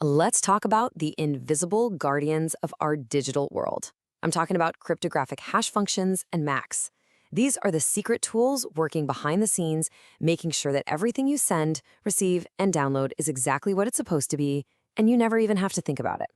Let's talk about the invisible guardians of our digital world. I'm talking about cryptographic hash functions and MACs. These are the secret tools working behind the scenes, making sure that everything you send, receive, and download is exactly what it's supposed to be, and you never even have to think about it.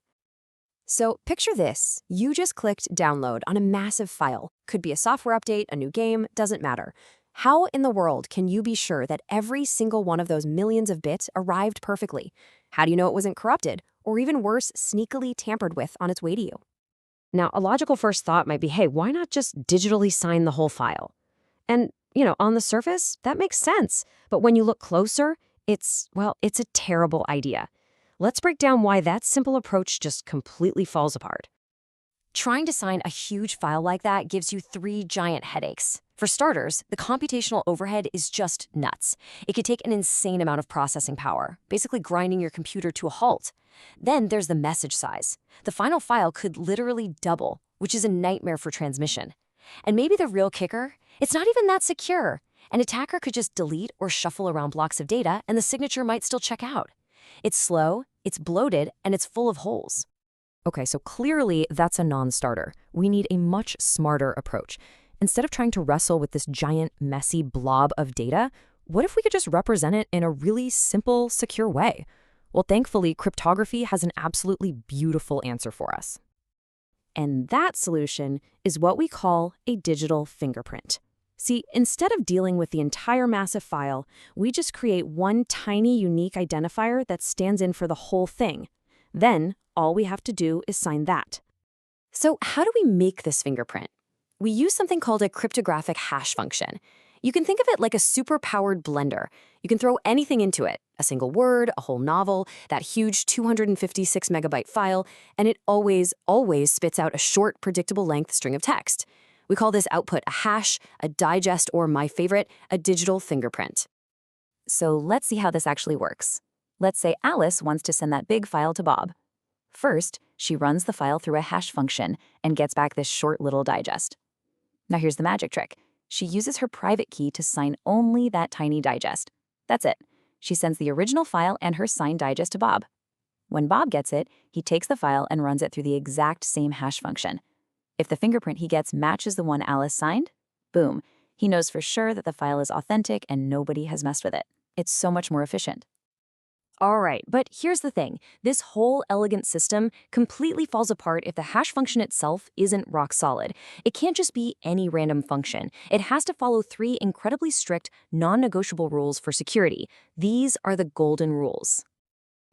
So picture this. You just clicked download on a massive file. Could be a software update, a new game, doesn't matter. How in the world can you be sure that every single one of those millions of bits arrived perfectly? How do you know it wasn't corrupted, or even worse, sneakily tampered with on its way to you? Now, a logical first thought might be, hey, why not just digitally sign the whole file? And, on the surface, that makes sense. But when you look closer, it's a terrible idea. Let's break down why that simple approach just completely falls apart. Trying to sign a huge file like that gives you three giant headaches. For starters, the computational overhead is just nuts. It could take an insane amount of processing power, basically grinding your computer to a halt. Then there's the message size. The final file could literally double, which is a nightmare for transmission. And maybe the real kicker? It's not even that secure. An attacker could just delete or shuffle around blocks of data, and the signature might still check out. It's slow, it's bloated, and it's full of holes. Okay, so clearly that's a non-starter. We need a much smarter approach. Instead of trying to wrestle with this giant, messy blob of data, what if we could just represent it in a really simple, secure way? Well, thankfully, cryptography has an absolutely beautiful answer for us. And that solution is what we call a digital fingerprint. See, instead of dealing with the entire massive file, we just create one tiny unique identifier that stands in for the whole thing. Then, all we have to do is sign that. So how do we make this fingerprint? We use something called a cryptographic hash function. You can think of it like a super-powered blender. You can throw anything into it, a single word, a whole novel, that huge 256 megabyte file, and it always spits out a short, predictable length string of text. We call this output a hash, a digest, or my favorite, a digital fingerprint. So let's see how this actually works. Let's say Alice wants to send that big file to Bob. First, she runs the file through a hash function and gets back this short little digest. Now here's the magic trick. She uses her private key to sign only that tiny digest. That's it. She sends the original file and her signed digest to Bob. When Bob gets it, he takes the file and runs it through the exact same hash function. If the fingerprint he gets matches the one Alice signed, boom, he knows for sure that the file is authentic and nobody has messed with it. It's so much more efficient. All right, but here's the thing. This whole elegant system completely falls apart if the hash function itself isn't rock solid. It can't just be any random function. It has to follow three incredibly strict, non-negotiable rules for security. These are the golden rules.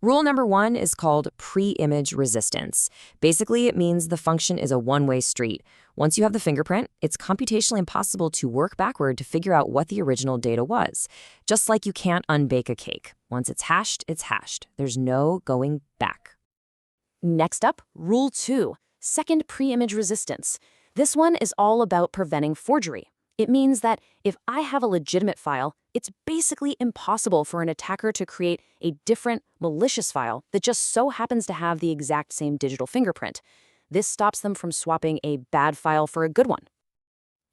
Rule number one is called pre-image resistance. Basically, it means the function is a one-way street. Once you have the fingerprint, it's computationally impossible to work backward to figure out what the original data was. Just like you can't unbake a cake. Once it's hashed, it's hashed. There's no going back. Next up, rule two, second pre-image resistance. This one is all about preventing forgery. It means that if I have a legitimate file, it's basically impossible for an attacker to create a different, malicious file that just so happens to have the exact same digital fingerprint. This stops them from swapping a bad file for a good one.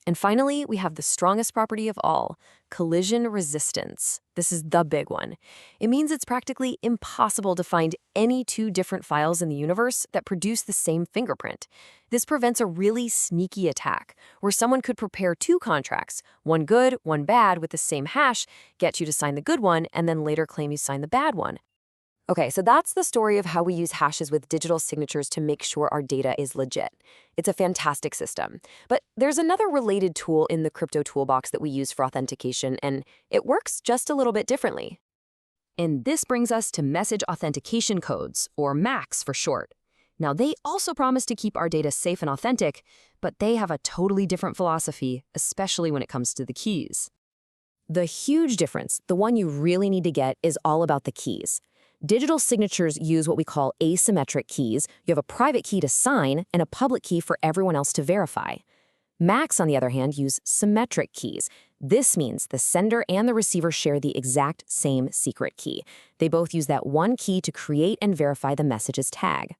And finally, we have the strongest property of all, collision resistance. This is the big one. It means it's practically impossible to find any two different files in the universe that produce the same fingerprint. This prevents a really sneaky attack, where someone could prepare two contracts, one good, one bad, with the same hash, get you to sign the good one, and then later claim you signed the bad one. Okay, so that's the story of how we use hashes with digital signatures to make sure our data is legit. It's a fantastic system. But there's another related tool in the crypto toolbox that we use for authentication, and it works just a little bit differently. And this brings us to message authentication codes, or MACs for short. Now, they also promise to keep our data safe and authentic, but they have a totally different philosophy, especially when it comes to the keys. The huge difference, the one you really need to get, is all about the keys. Digital signatures use what we call asymmetric keys. You have a private key to sign and a public key for everyone else to verify. MACs, on the other hand, use symmetric keys. This means the sender and the receiver share the exact same secret key. They both use that one key to create and verify the message's tag.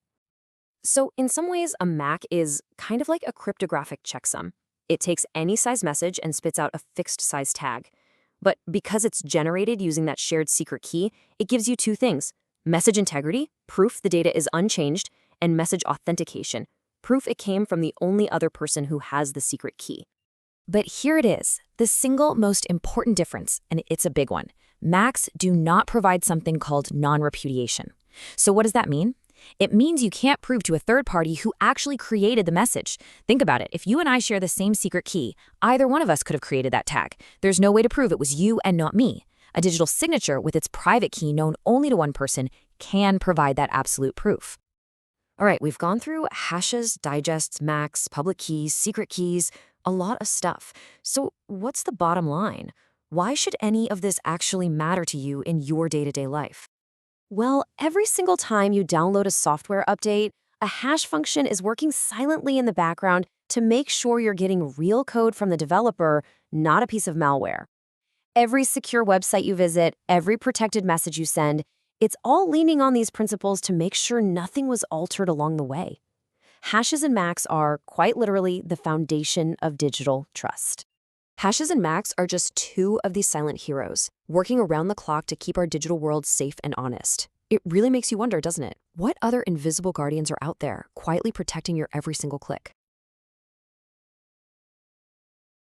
So in some ways, a MAC is kind of like a cryptographic checksum. It takes any size message and spits out a fixed size tag. But because it's generated using that shared secret key, it gives you two things: Message integrity, proof the data is unchanged, and message authentication, proof it came from the only other person who has the secret key. But here it is, the single most important difference, and it's a big one. MACs do not provide something called non-repudiation. So what does that mean? It means you can't prove to a third party who actually created the message. Think about it. If you and I share the same secret key, either one of us could have created that tag. There's no way to prove it was you and not me. A digital signature with its private key known only to one person can provide that absolute proof. All right, we've gone through hashes, digests, MACs, public keys, secret keys, a lot of stuff. So what's the bottom line? Why should any of this actually matter to you in your day-to-day life? Well, every single time you download a software update, a hash function is working silently in the background to make sure you're getting real code from the developer, not a piece of malware. Every secure website you visit, every protected message you send, it's all leaning on these principles to make sure nothing was altered along the way. Hashes and MACs are, quite literally, the foundation of digital trust. Hashes and MACs are just two of these silent heroes, working around the clock to keep our digital world safe and honest. It really makes you wonder, doesn't it? What other invisible guardians are out there, quietly protecting your every single click?